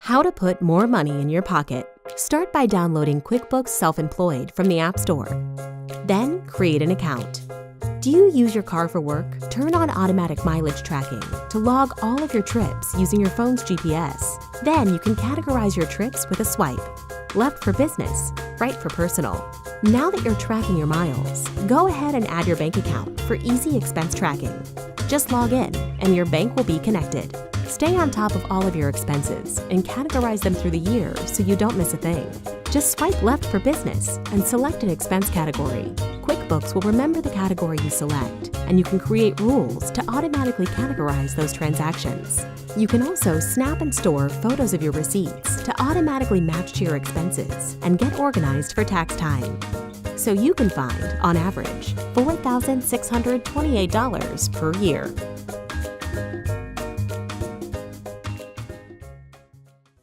How to put more money in your pocket. Start by downloading QuickBooks Self-Employed from the App Store. Then create an account. Do you use your car for work? Turn on automatic mileage tracking to log all of your trips using your phone's GPS. Then you can categorize your trips with a swipe. Left for business, right for personal. Now that you're tracking your miles, go ahead and add your bank account for easy expense tracking. Just log in and your bank will be connected. Stay on top of all of your expenses and categorize them through the year so you don't miss a thing. Just swipe left for business and select an expense category. QuickBooks will remember the category you select, and you can create rules to automatically categorize those transactions. You can also snap and store photos of your receipts to automatically match to your expenses and get organized for tax time. So you can find, on average, $4,628 per year.